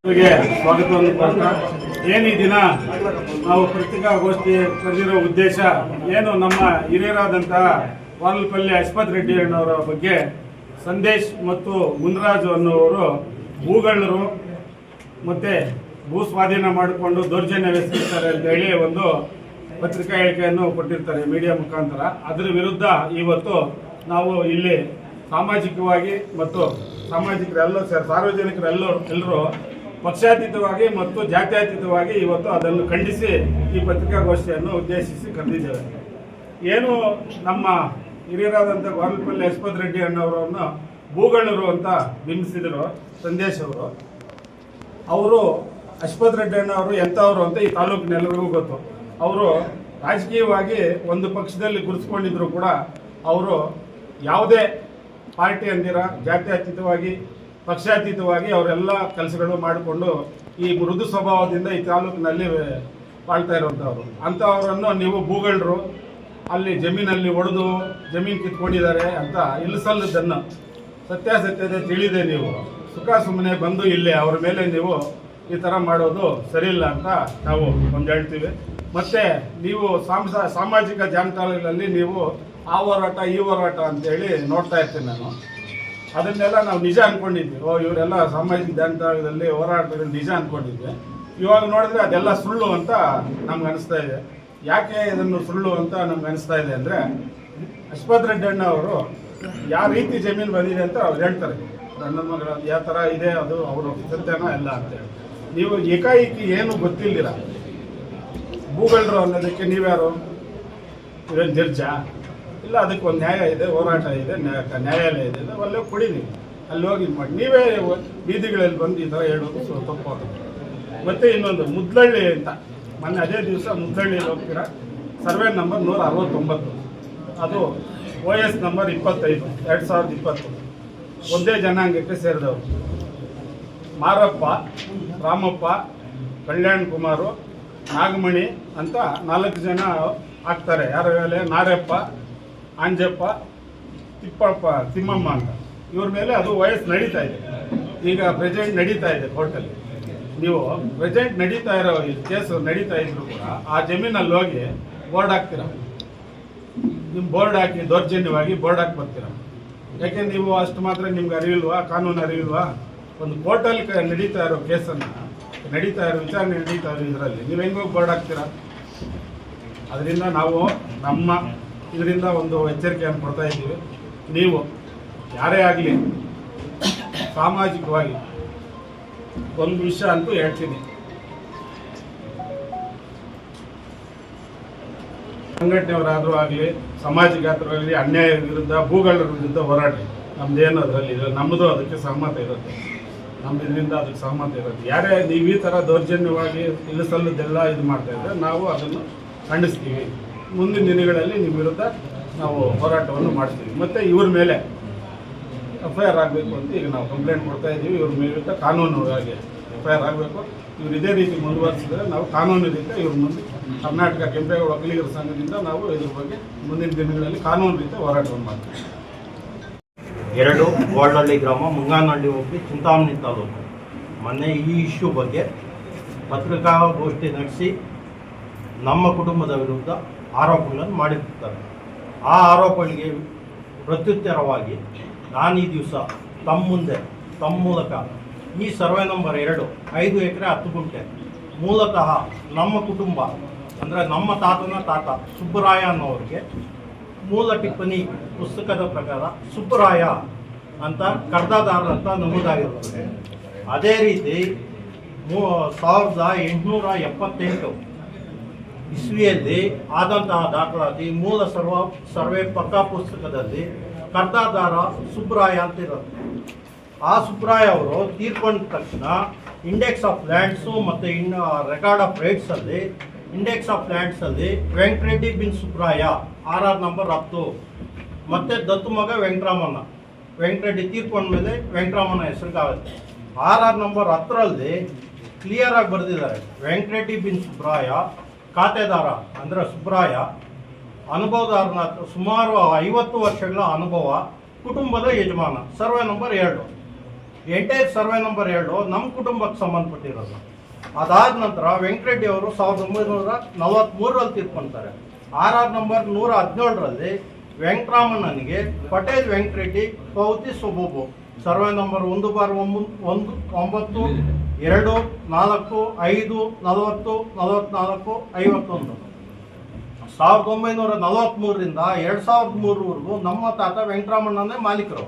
ಸ್ವಾಗತವನ್ನು ಕೊಡ್ತಾ ಏನು ಈ ದಿನ ನಾವು ಪತ್ರಿಕಾಗೋಷ್ಠಿ ಕರೆದಿರೋ ಉದ್ದೇಶ ಏನು ನಮ್ಮ ಹಿರಿಯರಾದಂತಹ ವಾರ್ಲಪಲ್ಲಿ ಅಶ್ವಥ್ ರೆಡ್ಡಿ ಅಣ್ಣವರ ಬಗ್ಗೆ ಸಂದೇಶ್ ಮತ್ತು ಮುನ್ರಾಜು ಅನ್ನೋರು ಭೂಗಳ್ಳರು ಮತ್ತೆ ಭೂ ಸ್ವಾಧೀನ ಮಾಡಿಕೊಂಡು ದೌರ್ಜನ್ಯವೆಸಗಿರ್ತಾರೆ ಅಂತ ಹೇಳಿ ಒಂದು ಪತ್ರಿಕಾ ಹೇಳಿಕೆಯನ್ನು ಕೊಟ್ಟಿರ್ತಾರೆ ಮೀಡಿಯಾ ಮುಖಾಂತರ. ಅದರ ವಿರುದ್ಧ ಇವತ್ತು ನಾವು ಇಲ್ಲಿ ಸಾಮಾಜಿಕವಾಗಿ ಮತ್ತು ಸಾರ್ವಜನಿಕರೆಲ್ಲರೂ ಪಕ್ಷಾತೀತವಾಗಿ ಮತ್ತು ಜಾತ್ಯತೀತವಾಗಿ ಇವತ್ತು ಅದನ್ನು ಖಂಡಿಸಿ ಈ ಪತ್ರಿಕಾಗೋಷ್ಠಿಯನ್ನು ಉದ್ದೇಶಿಸಿ ಕರೆದಿದ್ದೇವೆ. ಏನು ನಮ್ಮ ಹಿರಿಯರಾದಂಥ ವಾರ್ಲಪಲ್ಲಿ ಅಶ್ವಥ್ ರೆಡ್ಡಿ ಅಣ್ಣವರನ್ನು ಭೂಗಳ್ಳರು ಅಂತ ಬಿಂಬಿಸಿದರು ಸಂದೇಶ್ ಅವರು ಅಶ್ವಥ್ ರೆಡ್ಡಿ ಅಣ್ಣವರು ಎಂಥವರು ಅಂತ ಈ ತಾಲೂಕಿನೆಲ್ಲರಿಗೂ ಗೊತ್ತು. ಅವರು ರಾಜಕೀಯವಾಗಿ ಒಂದು ಪಕ್ಷದಲ್ಲಿ ಗುರುತಿಸ್ಕೊಂಡಿದ್ರು ಕೂಡ ಅವರು ಯಾವುದೇ ಪಾರ್ಟಿ ಅಂದಿರ ಜಾತ್ಯತೀತವಾಗಿ ಪಕ್ಷಾತೀತವಾಗಿ ಅವರೆಲ್ಲ ಕೆಲಸಗಳು ಮಾಡಿಕೊಂಡು ಈ ಮೃದು ಸ್ವಭಾವದಿಂದ ಈ ತಾಲೂಕಿನಲ್ಲಿ ಬಾಳ್ತಾ ಇರುವಂಥವ್ರು. ಅಂಥವರನ್ನು ನೀವು ಭೂಗಳ್ಳರು ಅಲ್ಲಿ ಜಮೀನಲ್ಲಿ ಹೊಡೆದು ಜಮೀನು ಕಿತ್ಕೊಂಡಿದ್ದಾರೆ ಅಂತ ಇಲ್ಲಿಸಲ್ಲದನ್ನು ಸತ್ಯಾಸತ್ಯತೆ ತಿಳಿದೆ ನೀವು ಸುಖ ಸುಮ್ಮನೆ ಬಂದು ಇಲ್ಲಿ ಅವರ ಮೇಲೆ ನೀವು ಈ ಥರ ಮಾಡೋದು ಸರಿಯಿಲ್ಲ ಅಂತ ನಾವು ಒಂದು ಹೇಳ್ತೀವಿ. ಮತ್ತು ನೀವು ಸಾಮಾಜಿಕ ಜಾಲತಾಣಗಳಲ್ಲಿ ನೀವು ಆ ಹೋರಾಟ ಈ ಹೋರಾಟ ಅಂತೇಳಿ ನೋಡ್ತಾ ಇರ್ತೀನಿ ನಾನು. ಅದನ್ನೆಲ್ಲ ನಾವು ನಿಜ ಅಂದ್ಕೊಂಡಿದ್ವಿ. ಇವರೆಲ್ಲ ಸಾಮಾಜಿಕ ಜಾಲತಾಣದಲ್ಲಿ ಹೋರಾಟಗಳು ನಿಜ ಅಂದ್ಕೊಂಡಿದ್ವಿ. ಇವಾಗ ನೋಡಿದ್ರೆ ಅದೆಲ್ಲ ಸುಳ್ಳು ಅಂತ ನಮ್ಗೆ ಅನಿಸ್ತಾ ಇದೆ. ಯಾಕೆ ಇದನ್ನು ಸುಳ್ಳು ಅಂತ ನಮ್ಗೆ ಅನಿಸ್ತಾ ಇದೆ ಅಂದರೆ ಅಶ್ವಥ್ ರೆಡ್ಡಿ ಅಣ್ಣ ಅವರು ಯಾವ ರೀತಿ ಜಮೀನು ಬಂದಿದೆ ಅಂತ ಅವ್ರು ಹೇಳ್ತಾರೆ. ನನ್ನ ಮಗಳ ಯಾವ ಥರ ಇದೆ ಅದು ಅವರು ಸತ್ಯನ ಎಲ್ಲ ಅಂತೇಳಿ. ನೀವು ಏಕಾಏಕಿ ಏನು ಗೊತ್ತಿಲ್ದಿರ ಭೂಗಳ್ಳರು ಅನ್ನೋದಕ್ಕೆ ನೀವ್ಯಾರು? ಇವೇನು ಜಡ್ಜಾ? ಇಲ್ಲ, ಅದಕ್ಕೆ ಒಂದು ನ್ಯಾಯ ಇದೆ, ಹೋರಾಟ ಇದೆ, ನ್ಯಾಯಾಲಯ ಇದೆ, ಅಲ್ಲೇ ಕೊಡಿ ನೀವು, ಅಲ್ಲಿ ಹೋಗಿ ಮಾಡಿ. ನೀವೇ ಬೀದಿಗಳಲ್ಲಿ ಬಂದು ಈ ಥರ ಹೇಳೋದು ತಪ್ಪಾಗುತ್ತೆ. ಮತ್ತು ಇನ್ನೊಂದು ಮುದ್ಲಳ್ಳಿ ಅಂತ ಮೊನ್ನೆ ಅದೇ ದಿವಸ ಮುದ್ಲಳ್ಳಿಯಲ್ಲಿ ಹೋಗ್ತೀರಾ, ಸರ್ವೆ ನಂಬರ್ 169, ಅದು OS ನಂಬರ್ 25, 2020, ಒಂದೇ ಜನಾಂಗಕ್ಕೆ ಸೇರಿದವರು. ಮಾರಪ್ಪ, ರಾಮಪ್ಪ, ಕಲ್ಯಾಣ್ ಕುಮಾರು, ನಾಗಮಣಿ ಅಂತ 4 ಜನ ಆಗ್ತಾರೆ. ಯಾರು ಹೇಳಿ? ನಾರಪ್ಪ, ಅಂಜಪ್ಪ, ತಿಮ್ಮಮ್ಮ ಅಂತ. ಇವ್ರ ಮೇಲೆ ಅದು ವಯಸ್ಸು ನಡೀತಾ ಇದೆ, ಈಗ ಪ್ರೆಸೆಂಟ್ ನಡೀತಾ ಇದೆ ಕೋರ್ಟಲ್ಲಿ. ನೀವು ಪ್ರೆಸೆಂಟ್ ನಡೀತಾ ಇರೋ ಕೇಸು ನಡೀತಾ ಇದ್ರು ಕೂಡ ಆ ಜಮೀನಲ್ಲಿ ಹೋಗಿ ಬೋರ್ಡ್ ಹಾಕ್ತೀರ. ನಿಮ್ಮ ಬೋರ್ಡ್ ಹಾಕಿ ದೌರ್ಜನ್ಯವಾಗಿ ಬೋರ್ಡ್ ಹಾಕಿ ಬರ್ತೀರ. ಯಾಕೆ ನೀವು ಅಷ್ಟು ಮಾತ್ರ ನಿಮ್ಗೆ ಅರಿವಿಲ್ವಾ? ಕಾನೂನು ಅರಿವಿಲ್ವಾ? ಒಂದು ಕೋರ್ಟಲ್ಲಿ ನಡೀತಾ ಇರೋ ಕೇಸನ್ನು ವಿಚಾರಣೆ ನಡೀತಾ ಇರೋ ಇದರಲ್ಲಿ ನೀವು ಹೆಂಗೋಗಿ ಬೋರ್ಡ್ ಹಾಕ್ತೀರಾ? ಅದರಿಂದ ನಾವು ಇದರಿಂದ ಒಂದು ಎಚ್ಚರಿಕೆಯನ್ನು ಕೊಡ್ತಾ ಇದ್ದೀವಿ. ನೀವು ಯಾರೇ ಆಗಲಿ ಸಾಮಾಜಿಕವಾಗಿ ಒಂದು ವಿಷಯ ಅಂತೂ ಹೇಳ್ತೀನಿ, ಸಂಘಟನೆಯವರಾದರೂ ಆಗಲಿ ಸಮಾಜಿಕರಾದರೂ ಆಗಲಿ ಅನ್ಯಾಯ ವಿರುದ್ಧ ಭೂಗಳ್ಳರ ವಿರುದ್ಧ ಹೋರಾಟ ನಮ್ದೇನು ಅದರಲ್ಲಿ ನಮ್ಮದು ಅದಕ್ಕೆ ಸಹಮತ ಇರುತ್ತೆ. ನಮ್ಮ ಇದರಿಂದ ಅದಕ್ಕೆ ಸಹಮತ ಇರುತ್ತೆ. ಯಾರೇ ನೀವು ಈ ಥರ ದೌರ್ಜನ್ಯವಾಗಿ ಇಲ್ಲಿಸಲ್ಲದೆಲ್ಲ ಇದು ಮಾಡ್ತಾ ಇದ್ದರೆ ನಾವು ಅದನ್ನು ಖಂಡಿಸ್ತೀವಿ. ಮುಂದಿನ ದಿನಗಳಲ್ಲಿ ನಿಮ್ಮ ವಿರುದ್ಧ ನಾವು ಹೋರಾಟವನ್ನು ಮಾಡ್ತೀವಿ. ಮತ್ತು ಇವ್ರ ಮೇಲೆ FIR ಆಗಬೇಕು ಅಂತ ಈಗ ನಾವು ಕಂಪ್ಲೇಂಟ್ ಕೊಡ್ತಾ ಇದ್ದೀವಿ. ಇವ್ರ ವಿರುದ್ಧ ಕಾನೂನುವಾಗಿ FIR ಆಗಬೇಕು. ಇವ್ರು ಇದೇ ರೀತಿ ಮುಂದುವರಿಸಿದ್ರೆ ನಾವು ಕಾನೂನು ರೀತಿ ಇವ್ರ ಮುಂದೆ ಕರ್ನಾಟಕ ಕೆಂಪೇಗೌಡ ಒಕ್ಕಲಿಗರ ಸಂಘದಿಂದ ನಾವು ಇದ್ರ ಬಗ್ಗೆ ಮುಂದಿನ ದಿನಗಳಲ್ಲಿ ಕಾನೂನು ರೀತಿ ಹೋರಾಟವನ್ನು ಮಾಡ್ತೀವಿ. 2 ಗೋಲ್ಡಹಳ್ಳಿ ಗ್ರಾಮ, ಮುಂಗಾನಹಳ್ಳಿ ಹೋಗಿ ಚಿಂತಾಮಣಿ ತಾಲೂಕು. ಮೊನ್ನೆ ಈ ಇಶ್ಯೂ ಬಗ್ಗೆ ಪತ್ರಿಕಾಗೋಷ್ಠಿ ನಡೆಸಿ ನಮ್ಮ ಕುಟುಂಬದ ವಿರುದ್ಧ ಆರೋಪಗಳನ್ನು ಮಾಡಿರ್ತಾರೆ. ಆ ಆರೋಪಗಳಿಗೆ ಪ್ರತ್ಯುತ್ತರವಾಗಿ ನಾನು ಈ ದಿವಸ ತಮ್ಮ ಮೂಲಕ ಈ ಸರ್ವೆ ನಂಬರ್ 2, 5 ಎಕರೆ 10 ಗುಂಟೆ ಮೂಲತಃ ನಮ್ಮ ಕುಟುಂಬ ಅಂದರೆ ನಮ್ಮ ತಾತನ ತಾತ ಸುಬ್ಬರಾಯ ಅನ್ನೋರಿಗೆ ಮೂಲ ಟಿಪ್ಪಣಿ ಪುಸ್ತಕದ ಪ್ರಕಾರ ಸುಬ್ಬರಾಯ ಅಂತ ಕರ್ದಾದಾರ ಅಂತ ನಮೂದಾಗಿರುತ್ತದೆ. ಅದೇ ರೀತಿ 1878 ಇಸ್ವಿಯಲ್ಲಿ ಆದಂತಹ ದಾಖಲಾತಿ ಮೂಲ ಸರ್ವೆ ಪಕ್ಕಾ ಪುಸ್ತಕದಲ್ಲಿ ಕರ್ದಾದಾರ ಸುಬ್ಬರಾಯ ಅಂತ ಇರುತ್ತೆ. ಆ ಸುಬ್ಬರಾಯ ಅವರು ತೀರ್ಕೊಂಡ ತಕ್ಷಣ ಇಂಡೆಕ್ಸ್ ಆಫ್ ಲ್ಯಾಂಡ್ಸು ಮತ್ತು ರೆಕಾರ್ಡ್ ಆಫ್ ರೈಟ್ಸಲ್ಲಿ ಇಂಡೆಕ್ಸ್ ಆಫ್ ಲ್ಯಾಂಡ್ಸಲ್ಲಿ ವೆಂಕಟರೆಡ್ಡಿ ಬಿನ್ ಸುಬ್ಬರಾಯ RR ನಂಬರ್ 10 ಮತ್ತು ದತ್ತು ಮಗ ವೆಂಕಟರೆಡ್ಡಿ ತೀರ್ಕೊಂಡ ಮೇಲೆ ವೆಂಕಟರಾಮನ ಹೆಸರಿಗಾಗುತ್ತೆ. RR ನಂಬರ್ 10ರಲ್ಲಿ ಕ್ಲಿಯರಾಗಿ ಬರೆದಿದ್ದಾರೆ, ವೆಂಕಟರೆಡ್ಡಿ ಬಿನ್ ಸುಬ್ಬರಾಯ ಖಾತೆದಾರ ಅಂದರೆ ಸುಬ್ಬರಾಯ ಅನುಭವದಾರನ ಸುಮಾರು 50 ವರ್ಷಗಳ ಅನುಭವ, ಕುಟುಂಬದ ಯಜಮಾನ, survey number 2. Entire survey number 2 ನಮ್ಮ ಕುಟುಂಬಕ್ಕೆ ಸಂಬಂಧಪಟ್ಟಿರೋದು. ಅದಾದ ನಂತರ ವೆಂಕಟರೆಡ್ಡಿ ಅವರು 1943ರಲ್ಲಿ ತೀರ್ಕೊಂತಾರೆ. RR ನಂಬರ್ 117ರಲ್ಲಿ ವೆಂಕಟರಾಮಣ್ಣನಿಗೆ ಪಟೇಲ್ ವೆಂಕಟರೆಡ್ಡಿ ಪೌತಿ ಸೊಬೊಬು ಸರ್ವೆ ನಂಬರ್ 1/9 2 4 5 40 44 51 1943ರಿಂದ 2003ವರೆಗೂ ನಮ್ಮ ತಾತ ವೆಂಕಟರಾಮಣ್ಣನೇ ಮಾಲೀಕರು.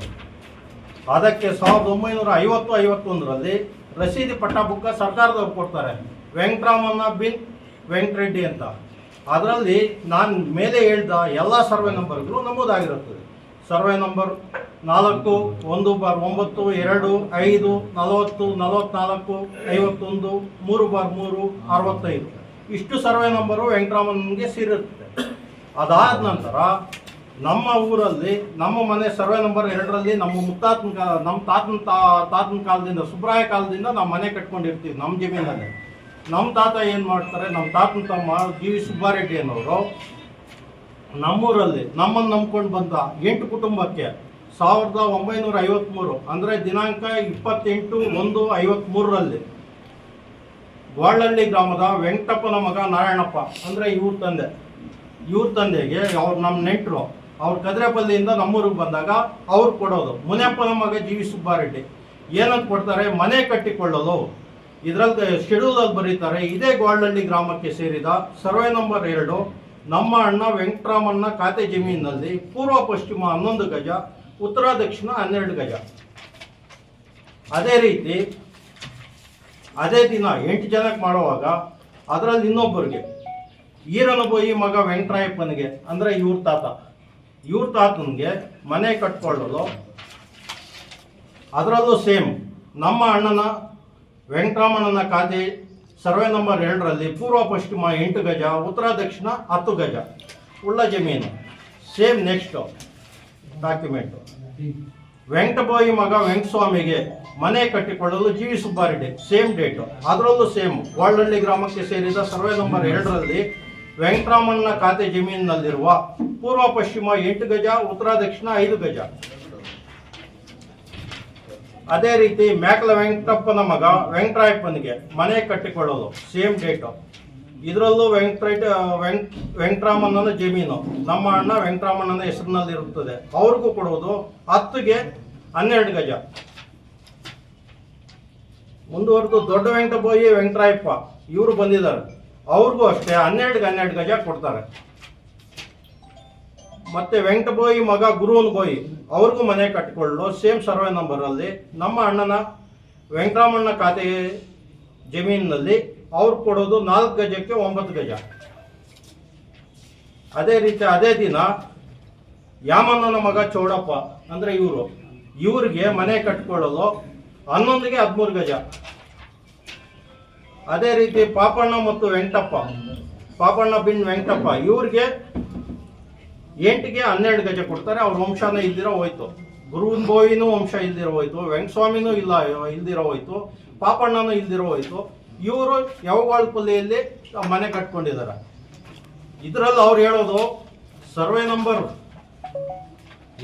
ಅದಕ್ಕೆ 1950-51ರಲ್ಲಿ ರಸೀದಿ ಪಟ್ಟ ಬುಕ್ಕ ಸರ್ಕಾರದವ್ರು ಕೊಡ್ತಾರೆ, ವೆಂಕಟರಾಮಣ್ಣ ಬಿನ್ ವೆಂಕಟರೆಡ್ಡಿ ಅಂತ. ಅದರಲ್ಲಿ ನಾನು ಮೇಲೆ ಹೇಳಿದ ಎಲ್ಲ ಸರ್ವೆ ನಂಬರ್ಗಳು ನಮೂದಾಗಿರುತ್ತದೆ. ಸರ್ವೆ ನಂಬರ್ 4 1/9 2 5 40 44 51 3/3 65 ಇಷ್ಟು ಸರ್ವೆ ನಂಬರು ವೆಂಕಟರಾಮಣ್ಣನಿಗೆ ಸೇರಿರುತ್ತೆ. ಅದಾದ ನಂತರ ನಮ್ಮ ಊರಲ್ಲಿ ನಮ್ಮ ಮನೆ ಸರ್ವೆ ನಂಬರ್ 2ರಲ್ಲಿ ನಮ್ಮ ತಾತನ ಕಾಲದಿಂದ ಸುಬ್ರಾಯ ಕಾಲದಿಂದ ನಾವು ಮನೆ ಕಟ್ಕೊಂಡಿರ್ತೀವಿ ನಮ್ಮ ಜಮೀನಲ್ಲಿ. ನಮ್ಮ ತಾತ ಏನು ಮಾಡ್ತಾರೆ, ನಮ್ಮ ತಾತನ ತಮ್ಮ GV ಸುಬ್ಬಾರೆಡ್ಡಿ ಅನ್ನೋರು ನಮ್ಮೂರಲ್ಲಿ ನಮ್ಮನ್ನು ನಂಬ್ಕೊಂಡು ಬಂದ 8 ಕುಟುಂಬಕ್ಕೆ 1953 ಅಂದರೆ ದಿನಾಂಕ 28/1/53ರಲ್ಲಿ ಗೋಳಹಳ್ಳಿ ಗ್ರಾಮದ ವೆಂಕಟಪ್ಪನ ಮಗ ನಾರಾಯಣಪ್ಪ ಅಂದರೆ ಇವ್ರ ತಂದೆಗೆ ಅವ್ರು ನಮ್ಮ ನೆಂಟರು ಅವ್ರ ಕದ್ರೆಪಲ್ಲಿಯಿಂದ ನಮ್ಮೂರಿಗೆ ಬಂದಾಗ ಅವ್ರು ಕೊಡೋದು. ಮುನಿಯಪ್ಪನ ಮಗ GV ಸುಬ್ಬಾರೆಡ್ಡಿ ಏನಂತ ಕೊಡ್ತಾರೆ, ಮನೆ ಕಟ್ಟಿಕೊಳ್ಳಲು. ಇದರಲ್ಲಿ ಶೆಡ್ಯೂಲಲ್ಲಿ ಬರೀತಾರೆ, ಇದೇ ಗೋಳಹಳ್ಳಿ ಗ್ರಾಮಕ್ಕೆ ಸೇರಿದ ಸರ್ವೆ ನಂಬರ್ 2 ನಮ್ಮ ಅಣ್ಣ ವೆಂಕಟರಾಮಣ್ಣ ಖಾತೆ ಜಮೀನಿನಲ್ಲಿ ಪೂರ್ವ ಪಶ್ಚಿಮ 11 ಗಜ, ಉತ್ತರ ದಕ್ಷಿಣ 12 ಗಜ. ಅದೇ ರೀತಿ ಅದೇ ದಿನ 8 ಜನಕ್ಕೆ ಮಾಡುವಾಗ ಅದರಲ್ಲಿ ಇನ್ನೊಬ್ಬರಿಗೆ ಈರನಬೋಯಿ ಮಗ ವೆಂಕಟರಾಯಪ್ಪನಿಗೆ ಅಂದರೆ ಇವ್ರ ತಾತನಿಗೆ ಮನೆ ಕಟ್ಕೊಳ್ಳಲು ಅದರಲ್ಲೂ ಸೇಮ್ ನಮ್ಮ ಅಣ್ಣನ ವೆಂಕಟರಾಮಣ್ಣನ ಖಾತೆ ಸರ್ವೆ ನಂಬರ್ 2ರಲ್ಲಿ ಪೂರ್ವ ಪಶ್ಚಿಮ 8 ಗಜ, ಉತ್ತರ ದಕ್ಷಿಣ 10 ಗಜ ಉಳ್ಳ ಜಮೀನು. ಸೇಮ್ ನೆಕ್ಸ್ಟ್ ಡಾಕ್ಯುಮೆಂಟು ವೆಂಕಟಬೋಯಿ ಮಗ ವೆಂಕಟಸ್ವಾಮಿಗೆ ಮನೆ ಕಟ್ಟಿಕೊಳ್ಳಲು GV ಸುಬ್ಬಾರೆಡ್ಡಿ ಸೇಮ್ ಡೇಟು. ಅದರಲ್ಲೂ ಸೇಮ್ ಗೋಳಹಳ್ಳಿ ಗ್ರಾಮಕ್ಕೆ ಸೇರಿದ ಸರ್ವೆ ನಂಬರ್ 2ರಲ್ಲಿ ವೆಂಕಟರಾಮಣ್ಣ ಖಾತೆ ಜಮೀನಿನಲ್ಲಿರುವ ಪೂರ್ವ ಪಶ್ಚಿಮ 8 ಗಜ, ಉತ್ತರ ದಕ್ಷಿಣ 5 ಗಜ. ಅದೇ ರೀತಿ ಮ್ಯಾಕಲ ವೆಂಕಟಪ್ಪನ ಮಗ ವೆಂಕಟರಾಯಪ್ಪನಿಗೆ ಮನೆ ಕಟ್ಟಿಕೊಳ್ಳಲು ಸೇಮ್ ಡೇಟು. ಇದರಲ್ಲೂ ವೆಂಕಟರಾಮಣ್ಣನ ಜಮೀನು ನಮ್ಮ ಅಣ್ಣ ವೆಂಕಟರಾಮಣ್ಣನ ಹೆಸರಿನಲ್ಲಿರುತ್ತದೆ. ಅವ್ರಿಗೂ ಕೊಡುವುದು 10ಗೆ 12 ಗಜ. ಮುಂದುವರೆದು ದೊಡ್ಡ ವೆಂಕಟಬೋಯಿ ವೆಂಕಟರಾಯಪ್ಪ ಇವರು ಬಂದಿದ್ದಾರೆ, ಅವ್ರಿಗೂ ಅಷ್ಟೇ 12ಗೆ 12 ಗಜ ಕೊಡ್ತಾರೆ. ಮತ್ತೆ ವೆಂಕಟಬೋಯಿ ಮಗ ಗುರುವನ್ಬೋಯಿ ಅವ್ರಿಗೂ ಮನೆ ಕಟ್ಟಿಕೊಳ್ಳಲು ಸೇಮ್ ಸರ್ವೆ ನಂಬರಲ್ಲಿ ನಮ್ಮ ಅಣ್ಣನ ವೆಂಕಟರಾಮಣ್ಣ ಖಾತೆ ಜಮೀನಿನಲ್ಲಿ ಅವ್ರು ಕೊಡೋದು 4 ಗಜಕ್ಕೆ 9 ಗಜ. ಅದೇ ರೀತಿ ಅದೇ ದಿನ ಯಾಮಣ್ಣನ ಮಗ ಚೌಡಪ್ಪ ಅಂದರೆ ಇವ್ರಿಗೆ ಮನೆ ಕಟ್ಟಿಕೊಳ್ಳಲು 11ಗೆ 13 ಗಜ. ಅದೇ ರೀತಿ ಪಾಪಣ್ಣ ಮತ್ತು ಪಾಪಣ್ಣ ಬಿನ್ ವೆಂಕಟಪ್ಪ ಇವ್ರಿಗೆ 8ಗೆ 12 ಗಜ ಕೊಡ್ತಾರೆ. ಅವ್ರ ವಂಶನ ಇಲ್ದಿರೋ ಹೋಯ್ತು. ಗುರುವಿನ ಬೋಯಿನೂ ವಂಶ ಇಲ್ದಿರೋ ಹೋಯ್ತು, ವೆಂಕಟಸ್ವಾಮಿನೂ ಇಲ್ದಿರೋ ಹೋಯ್ತು, ಪಾಪಣ್ಣನೂ ಇಲ್ದಿರೋ ಹೋಯ್ತು. ಇವರು ಯಾವಗಾಳಪಲ್ಲಿಯಲ್ಲಿ ಮನೆ ಕಟ್ಕೊಂಡಿದ್ದಾರೆ. ಇದರಲ್ಲಿ ಅವ್ರು ಹೇಳೋದು ಸರ್ವೆ ನಂಬರ್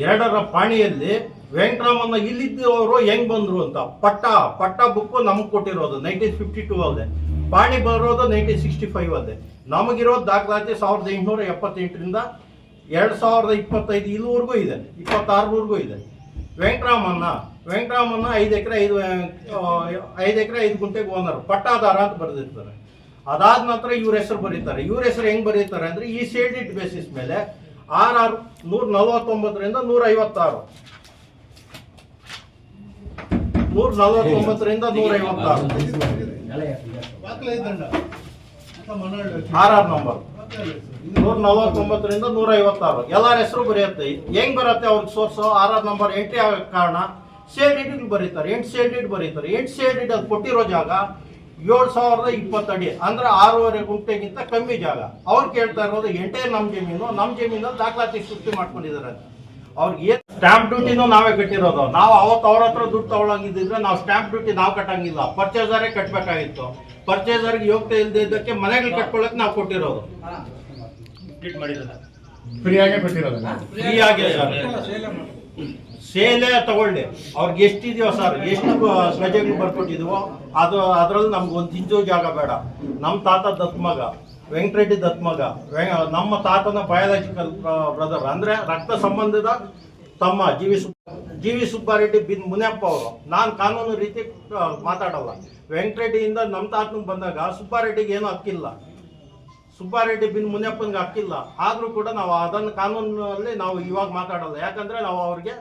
2ರ ಪಾಣಿಯಲ್ಲಿ ವೆಂಕಟರಾಮಣ್ಣ ಇಲ್ಲಿದ್ದವರು ಹೆಂಗ್ ಬಂದ್ರು ಅಂತ ಪಟ್ಟ ಬುಕ್ಕು ನಮ್ಗೆ ಕೊಟ್ಟಿರೋದು 1952 ಅಲ್ಲದೆ, ಪಾಣಿ ಬರೋದು 1965 ಅಲ್ಲದೆ. ನಮಗಿರೋದು ದಾಖಲಾತಿ 1878ರಿಂದ 2025 ಇಲ್ಲಿವರೆಗೂ ಇದೆ, 26ವರೆಗೂ ಇದೆ. ವೆಂಕಟರಾಮಣ್ಣ 5 ಎಕರೆ 5 ಗುಂಟೆಗೆ ಓನರ್, ಪಟ್ಟಾದಾರ ಅಂತ ಬರೆದಿರ್ತಾರೆ. ಅದಾದ ನಂತರ ಇವ್ರ ಹೆಸರು ಬರೀತಾರೆ. ಇವ್ರ ಹೆಸರು ಹೆಂಗ್ ಬರೀತಾರೆ ಅಂದ್ರೆ ಈ ಸೇಲ್ಡಿಟ್ ಬೇಸಿಸ್ ಮೇಲೆ RR 149ರಿಂದ 156 149ರಿಂದ 156 RR ನಂಬರ್ 149ರಿಂದ 156 ಎಲ್ಲರ ಹೆಸರು ಬರೆಯುತ್ತೆ. ಹೆಂಗ್ ಬರುತ್ತೆ ಅವ್ರಿಗೆ ಸೋರ್ಸ್ RR ನಂಬರ್ ಎಂಟ್ರಿ ಆಗೋ ಕಾರಣ ಸೇಲ್ ಡೀಟ್ ಬರೀತಾರೆ. 8 ಸೇಲ್ ಡೀಟ್ ಬರೀತಾರೆ. 8 ಸೇಲ್ ಡೀಟ್ ಅದು ಕೊಟ್ಟಿರೋ ಜಾಗ 7020 ಅಡಿ ಅಂದ್ರೆ 6.5 ಗುಂಟೆಗಿಂತ ಕಮ್ಮಿ ಜಾಗ. ಅವ್ರು ಕೇಳ್ತಾ ಇರೋದು ಎಂಟೈರ್ ನಮ್ಮ ಜಮೀನಲ್ಲಿ ದಾಖಲಾತಿ ಸೃಷ್ಟಿ ಮಾಡ್ಕೊಂಡಿದ್ದಾರೆ. ಅವ್ರಿಗೆ ಸ್ಟಾಂಪ್ ಡ್ಯೂಟಿನೂ ನಾವೇ ಕಟ್ಟಿರೋದು. ನಾವು ಅವತ್ತು ಅವ್ರ ಹತ್ರ ದುಡ್ಡು ತಗೊಳಂಗಿದ್ರೆ ನಾವು ಸ್ಟಾಂಪ್ ಡ್ಯೂಟಿ ನಾವು ಕಟ್ಟಂಗಿಲ್ಲ, ಪರ್ಚೇಸರೇ ಕಟ್ಟಬೇಕಾಗಿತ್ತು. ಪರ್ಚೇಸರ್ಗೆ ಯೋಗ್ಯತೆ ಇಲ್ಲದೆ ಇದ್ದಕ್ಕೆ ಮನೆಗಳು ಕಟ್ಕೊಳ್ಳೋಕೆ ನಾವು ಕೊಟ್ಟಿರೋದು. ಫ್ರೀಯಾಗಿ ಕೊಟ್ಟಿರೋದು. ಫ್ರೀಯಾಗಿ ಸೇಲೆ ತಗೊಳ್ಳಿ, ಅವ್ರಿಗೆ ಎಷ್ಟಿದೆಯೋ ಸರ್, ಎಷ್ಟು ಗಜಗಳು ಬರ್ಕೊಟ್ಟಿದೀವೋ ಅದ್ರಲ್ಲಿ ನಮ್ಗೆ ಒಂದು ಇಂಚು ಜಾಗ ಬೇಡ. ನಮ್ಮ ತಾತ ದತ್ಮಗ ವೆಂಕಟರೆಡ್ಡಿ ದತ್ಮಗ, ನಮ್ಮ ತಾತನ ಬಯಾಲಜಿಕಲ್ ಬ್ರದರ್ ಅಂದ್ರೆ ರಕ್ತ ಸಂಬಂಧದ ತಮ್ಮ ಜಿ ವಿ ಸುಬ್ಬಾರೆಡ್ಡಿ ಬಿನ್ ಮುನಿಯಪ್ಪ ಅವರು. ನಾನು ಕಾನೂನು ರೀತಿ ಮಾತಾಡಲ್ಲ. ವೆಂಕಟರೆಡ್ಡಿಯಿಂದ ನಮ್ಮ ತಾತನಿಗೆ ಬಂದಾಗ ಸುಬ್ಬಾರೆಡ್ಡಿಗೆ ಏನೂ ಹಕ್ಕಿಲ್ಲ, ಸುಬ್ಬಾರೆಡ್ಡಿ ಬಿನ್ ಮುನಿಯಪ್ಪನಿಗೆ ಹಕ್ಕಿಲ್ಲ. ಆದರೂ ಕೂಡ ನಾವು ಅದನ್ನು ಕಾನೂನಲ್ಲಿ ನಾವು ಇವಾಗ ಮಾತಾಡಲ್ಲ. ಯಾಕಂದ್ರೆ ನಾವು ಅವ್ರಿಗೆ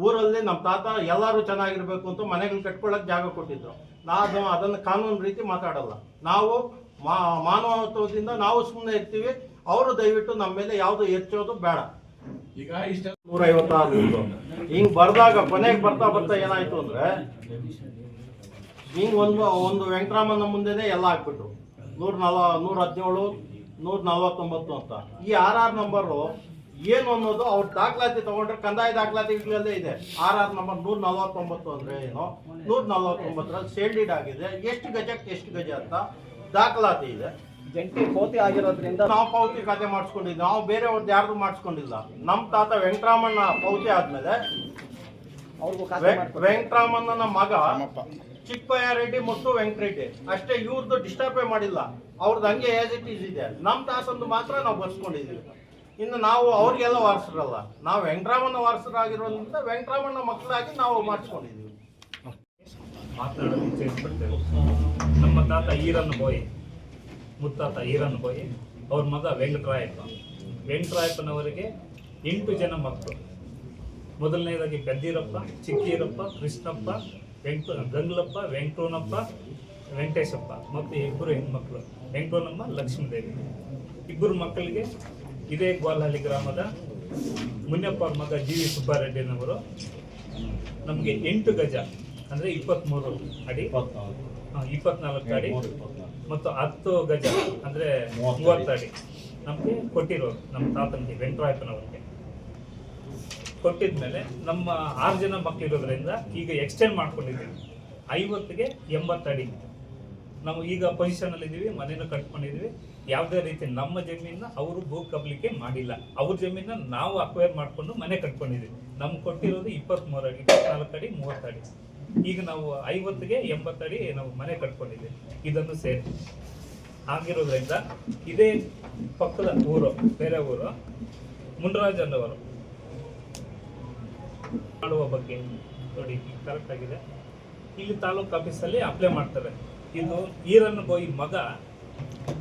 ಊರಲ್ಲಿ ನಮ್ಮ ತಾತ ಎಲ್ಲರೂ ಚೆನ್ನಾಗಿರ್ಬೇಕು ಅಂತ ಮನೆಗಳು ಕಟ್ಕೊಳ್ಳೋಕೆ ಜಾಗ ಕೊಟ್ಟಿದ್ರು. ನಾವು ಅದನ್ನು ಕಾನೂನು ರೀತಿ ಮಾತಾಡಲ್ಲ. ನಾವು ಮಾನವತ್ವದಿಂದ ನಾವು ಸುಮ್ಮನೆ ಇರ್ತೀವಿ. ಅವರು ದಯವಿಟ್ಟು ನಮ್ಮ ಮೇಲೆ ಯಾವುದು ಹೆಚ್ಚೋದು ಬೇಡ. ಈಗ 156 ಹಿಂಗ್ ಬರ್ದಾಗ ಕೊನೆಗೆ ಬರ್ತಾ ಏನಾಯ್ತು ಅಂದ್ರೆ ಹಿಂಗ್ ಒಂದು ವೆಂಕಟರಾಮನ ಮುಂದೆನೆ ಎಲ್ಲ ಹಾಕ್ಬಿಟ್ರು. 117, 149 ಅಂತ. ಈ RR ನಂಬರು ಏನು ಅನ್ನೋದು ಅವ್ರ ದಾಖಲಾತಿ ತಗೊಂಡ್ರೆ ಕಂದಾಯ ದಾಖಲಾತಿಗಳಲ್ಲೇ ಇದೆ. RR ನಂಬರ್ 149 ಅಂದ್ರೆ ಏನು, 149ರಲ್ಲಿ ಸೇಲ್ಡಿಡ್ ಆಗಿದೆ. ಎಷ್ಟು ಗಜ ಅಂತ ದಾಖಲಾತಿ ಇದೆ. ಜಂಟಿ ಪೌತಿ ಆಗಿರೋದ್ರಿಂದ ನಾವು ಪೌತಿ ಖಾತೆ ಮಾಡಿಸ್ಕೊಂಡಿದ್ವಿ. ನಾವು ಬೇರೆಯವ್ರದ್ದು ಯಾರ್ದು ಮಾಡಿಸ್ಕೊಂಡಿಲ್ಲ. ನಮ್ಮ ತಾತ ವೆಂಕಟರಾಮಣ್ಣ ಪೌತಿ ಆದ್ಮೇಲೆ ವೆಂಕಟರಾಮಣ್ಣನ ಮಗ ಚಿಕ್ಕಯ್ಯರೆಡ್ಡಿ ಮತ್ತು ವೆಂಕಟರೆಡ್ಡಿ ಅಷ್ಟೇ, ಇವ್ರದ್ದು ಡಿಸ್ಟರ್ಬೇ ಮಾಡಿಲ್ಲ. ಅವ್ರದ್ದು ಹಂಗೆ ಆಸ್ ಇಟ್ ಈಸ್ ಇದೆ. ನಮ್ಮ ತಾತಂದು ಮಾತ್ರ ನಾವು ಬರ್ಸ್ಕೊಂಡಿದ್ದೀವಿ. ಇನ್ನು ನಾವು ಅವ್ರಿಗೆಲ್ಲ ವಾರಸರಲ್ಲ, ನಾವು ವೆಂಕಟರಾಮಣ್ಣ ವಾರಸರಾಗಿರೋದ್ರಿಂದ ವೆಂಕಟರಾಮಣ್ಣ ಮಕ್ಕಳಾಗಿ ನಾವು ಮಾಡಿಸ್ಕೊಂಡಿದ್ದೀವಿ. ಮಾತನಾಡಲು ಇಚ್ಛಿಸ್ಬಿಡ್ತೇವೆ. ನಮ್ಮ ತಾತ ಈರನ್ ಬೋಯಿ, ಮುತ್ತಾತ ಈರನ್ ಬೋಯಿ, ಅವ್ರ ಮಗ ವೆಂಕಟರಾಯಪ್ಪ. ವೆಂಕಟರಾಯಪ್ಪನವರಿಗೆ 8 ಜನ ಮಕ್ಕಳು. ಮೊದಲನೇದಾಗಿ ಪೆದ್ದೀರಪ್ಪ, ಚಿಕ್ಕೀರಪ್ಪ, ಕೃಷ್ಣಪ್ಪ, ಗಂಗ್ಲಪ್ಪ, ವೆಂಕಟೋನಪ್ಪ, ವೆಂಕಟೇಶಪ್ಪ ಮತ್ತು 2 ಹೆಣ್ಮಕ್ಳು, ವೆಂಕಟೋನಮ್ಮ, ಲಕ್ಷ್ಮೀದೇವಿ. 2 ಮಕ್ಕಳಿಗೆ ಇದೇ ಗ್ವಾಲ್ಹಳ್ಳಿ ಗ್ರಾಮದ ಮುನಿಯಪ್ಪ ಅವ್ರ ಮಗ ಜಿ ವಿ ಸುಬ್ಬಾರೆಡ್ಡಿನವರು ನಮಗೆ 8 ಗಜ ಅಂದರೆ 23 ಅಡಿ, 24 ಅಡಿ ಮತ್ತು 10 ಗಜ ಅಂದರೆ 30 ಅಡಿ ನಮಗೆ ಕೊಟ್ಟಿರೋರು. ನಮ್ಮ ತಾತನಿಗೆ ವೆಂಕಟರಾಯಪ್ಪನವ್ರಿಗೆ ಕೊಟ್ಟಿದ್ಮೇಲೆ ನಮ್ಮ 6 ಜನ ಮಕ್ಕಳಿರೋದ್ರಿಂದ ಈಗ ಎಕ್ಸ್ಟೆಂಡ್ ಮಾಡ್ಕೊಂಡಿದ್ದೀವಿ. 50ಗೆ 80 ಅಡಿ ನಾವು ಈಗ ಪೊಸಿಷನಲ್ಲಿ ಇದ್ದೀವಿ. ಮನೇನು ಕಟ್ಕೊಂಡಿದ್ದೀವಿ. ಯಾವುದೇ ರೀತಿ ನಮ್ಮ ಜಮೀನ ಅವರು ಭೂ ಕಬಲಿಕೆ ಮಾಡಿಲ್ಲ. ಅವ್ರ ಜಮೀನ ನಾವು ಅಕ್ವೈರ್ ಮಾಡಿಕೊಂಡು ಮನೆ ಕಟ್ಕೊಂಡಿದ್ದೀವಿ. ನಮ್ಗೆ ಕೊಟ್ಟಿರೋದು 23 ಅಡಿ, 24 ಅಡಿ, 30 ಅಡಿ. ಈಗ ನಾವು 50ಗೆ 80 ಅಡಿ ನಾವು ಮನೆ ಕಟ್ಕೊಂಡಿದ್ದೀವಿ. ಇದನ್ನು ಸೇರಿ ಆಗಿರೋದ್ರಿಂದ ಇದೇ ಪಕ್ಕದ ಊರು, ಬೇರೆ ಊರು ಮುನ್ರಾಜ್ ಅನ್ನೋರು ಮಾಡುವ ಬಗ್ಗೆ ನೋಡಿ ಕರೆಕ್ಟ್ ಆಗಿದೆ. ಇಲ್ಲಿ ತಾಲೂಕು ಆಫೀಸಲ್ಲಿ ಅಪ್ಲೈ ಮಾಡ್ತಾರೆ. ಇದು ಈರನ್ನ ಬೋಯಿ ಮಗ,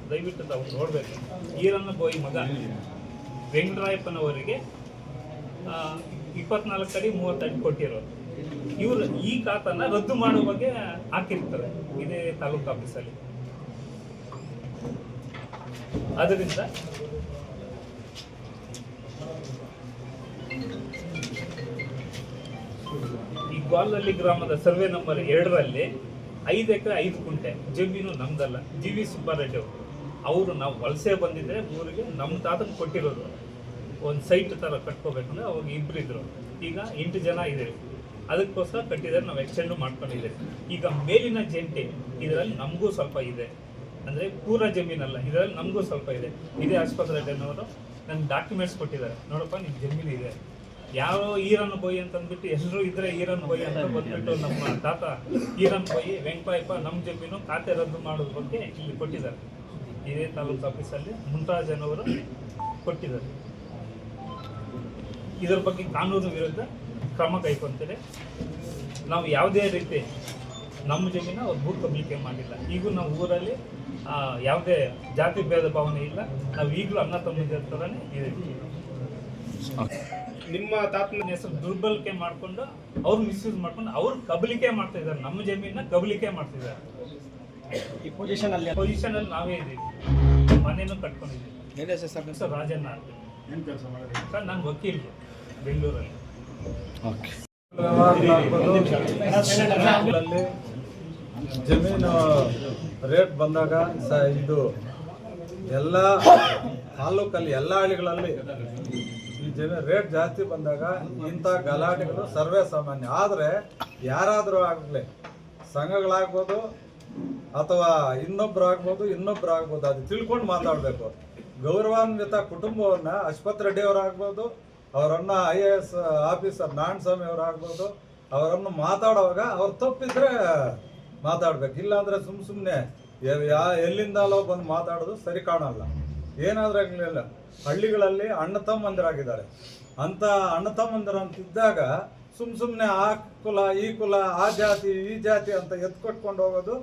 ದಯವಿಟ್ಟು ತಾವು ನೋಡ್ಬೇಕು. ಈರನ್ನ ಬೋಯಿ ಮಗ ವೆಂಕಟರಾಯಪ್ಪನವರಿಗೆ 24 ಅಡಿ 30 ಅಡಿ ಕೊಟ್ಟಿರೋರು. ಇವರು ಈ ಖಾತನ್ನ ರದ್ದು ಮಾಡುವ ಬಗ್ಗೆ ಹಾಕಿರ್ತಾರೆ ಇದೇ ತಾಲೂಕು ಆಫೀಸಲ್ಲಿ. ಅದರಿಂದ ಈ ಗ್ವಾಲ್ಹಳ್ಳಿ ಗ್ರಾಮದ ಸರ್ವೆ ನಂಬರ್ 2ರಲ್ಲಿ 5 ಎಕರೆ 5 ಗುಂಟೆ ಜಮೀನು ನಮ್ದಲ್ಲ. ಜಿ ವಿ ಸುಬ್ಬಾರೆಡ್ಡಿ ಅವರು ನಾವು ವಲಸೆ ಬಂದಿದ್ರೆ ಊರಿಗೆ ನಮ್ಮ ತಾತನ ಕೊಟ್ಟಿರೋದು. ಒಂದು ಸೈಟ್ ಥರ ಕಟ್ಕೋಬೇಕಂದ್ರೆ ಅವಾಗ 2 ಇದ್ರು. ಈಗ 8 ಜನ ಇದ್ದೀವಿ. ಅದಕ್ಕೋಸ್ಕರ ಕಟ್ಟಿದರೆ ನಾವು ಎಕ್ಸ್ಟೆಂಡು ಮಾಡ್ಕೊಂಡಿದ್ದೇವೆ. ಈಗ ಮೇಲಿನ ಜಂಟಿ ಇದರಲ್ಲಿ ನಮಗೂ ಸ್ವಲ್ಪ ಇದೆ, ಅಂದರೆ ಪೂರ ಜಮೀನಲ್ಲ, ಇದರಲ್ಲಿ ನಮಗೂ ಸ್ವಲ್ಪ ಇದೆ. ಇದೇ ಆಸ್ಪತ್ರೆ ಅನ್ನೋರು ನಮ್ಗೆ ಡಾಕ್ಯುಮೆಂಟ್ಸ್ ಕೊಟ್ಟಿದ್ದಾರೆ. ನೋಡಪ್ಪ ನಿಮ್ಮ ಜಮೀನು ಇದೆ, ಯಾವ ಈರನ್ ಬೋಯಿ ಅಂತಂದ್ಬಿಟ್ಟು ಎಲ್ಲರೂ ಇದ್ರೆ ಈರನ್ ಬೋಯಿ ಅಂತ ಬಂದ್ಬಿಟ್ಟು ನಮ್ಮ ತಾತ ಈರನ್ ಬೋಯಿ ವೆಂಕಟರಾಯಪ್ಪ ನಮ್ಮ ಜಮೀನು ಖಾತೆ ರದ್ದು ಮಾಡೋದ್ರ ಬಗ್ಗೆ ಇಲ್ಲಿ ಕೊಟ್ಟಿದ್ದಾರೆ. ಇದೇ ತಾಲೂಕು ಆಫೀಸಲ್ಲಿ ಮುನ್ರಾಜ್ ಅನ್ನೋರು ಕೊಟ್ಟಿದ್ದಾರೆ. ಇದರ ಬಗ್ಗೆ ಕಾನೂನು ವಿರುದ್ಧ ಕ್ರಮ ಕೈಗೊಂತಾರೆ. ನಾವು ಯಾವುದೇ ರೀತಿ ನಮ್ಮ ಜಮೀನ ಅವ್ರು ಭೂ ಕಬಲಿಕೆ ಮಾಡಿಲ್ಲ. ಈಗೂ ನಾವು ಊರಲ್ಲಿ ಯಾವುದೇ ಜಾತಿ ಭೇದ ಭಾವನೆ ಇಲ್ಲ. ನಾವು ಈಗಲೂ ಅಣ್ಣ ತಮ್ಮಂದಿರ ಥರನೇ ಇದ್ದೀವಿ. ನಿಮ್ಮ ತಾತನ ಹೆಸರು ದುರ್ಬಳಕೆ ಮಾಡಿಕೊಂಡು ಅವ್ರು ಮಿಸ್ಯೂಸ್ ಮಾಡ್ಕೊಂಡು ಅವ್ರು ಕಬಲಿಕೆ ಮಾಡ್ತಾ ಇದ್ದಾರೆ. ನಮ್ಮ ಜಮೀನ ಕಬಲಿಕೆ ಮಾಡ್ತಿದ್ದಾರೆ. ಈ ಪೊಸಿಷನಲ್ಲಿ ನಾವೇ ಇದ್ದೀವಿ. ಮನೇನು ಕಟ್ಕೊಂಡಿದ್ದೀವಿ. ಸರ್ ರಾಜಣ್ಣ ಅಂತ ಸರ್, ನಾನು ವಕೀಲರು ಬೆಂಗಳೂರಲ್ಲಿ. ಜಮೀನು ರೇಟ್ ಬಂದಾಗ ಇದು ಎಲ್ಲ ತಾಲೂಕಲ್ಲಿ ಎಲ್ಲ ಹಳ್ಳಿಗಳಲ್ಲಿ ಈ ಜಮೀನು ರೇಟ್ ಜಾಸ್ತಿ ಬಂದಾಗ ಇಂಥ ಗಲಾಟೆಗಳು ಸರ್ವೇ ಸಾಮಾನ್ಯ. ಆದರೆ ಯಾರಾದರೂ ಆಗಲಿ, ಸಂಘಗಳಾಗ್ಬೋದು ಅಥವಾ ಇನ್ನೊಬ್ರು ಆಗ್ಬೋದು, ಅದು ತಿಳ್ಕೊಂಡು ಮಾತಾಡಬೇಕು. ಗೌರವಾನ್ವಿತ ಕುಟುಂಬವನ್ನು ಅಶ್ವಥ್ ರೆಡ್ಡಿ ಅವರಾಗ್ಬೋದು, ಅವರನ್ನು IAS ಆಫೀಸರ್ ನಾರಾಯಣಸ್ವಾಮಿ ಅವರು ಆಗ್ಬೋದು, ಅವರನ್ನು ಮಾತಾಡುವಾಗ ಅವ್ರು ತಪ್ಪಿದ್ರೆ ಮಾತಾಡ್ಬೇಕು. ಇಲ್ಲಾಂದ್ರೆ ಸುಮ್ಮನೆ ಎಲ್ಲಿಂದಲೋ ಬಂದು ಮಾತಾಡೋದು ಸರಿ ಕಾಣಲ್ಲ. ಏನಾದ್ರೂ ಆಗಲಿಲ್ಲ, ಹಳ್ಳಿಗಳಲ್ಲಿ ಅಣ್ಣ ತಮ್ಮಂದಿರಾಗಿದ್ದಾರೆ. ಅಂತ ಅಣ್ಣ ತಮ್ಮಂದಿರು ಅಂತಿದ್ದಾಗ ಸುಮ್ಮನೆ ಆ ಕುಲ ಈ ಕುಲ ಆ ಜಾತಿ ಈ ಜಾತಿ ಅಂತ ಎತ್ಕೊಟ್ಕೊಂಡು ಹೋಗೋದು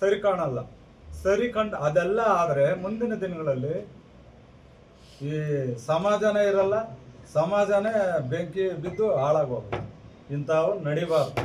ಸರಿ ಕಾಣಲ್ಲ. ಅದೆಲ್ಲ ಆದರೆ ಮುಂದಿನ ದಿನಗಳಲ್ಲಿ ಈ ಸಮಾಜನೇ ಇರಲ್ಲ, ಸಮಾಜನೇ ಬೆಂಕಿ ಬಿದ್ದು ಹಾಳಾಗೋದು. ಇಂಥವು ನಡಿಬಾರ್ದು.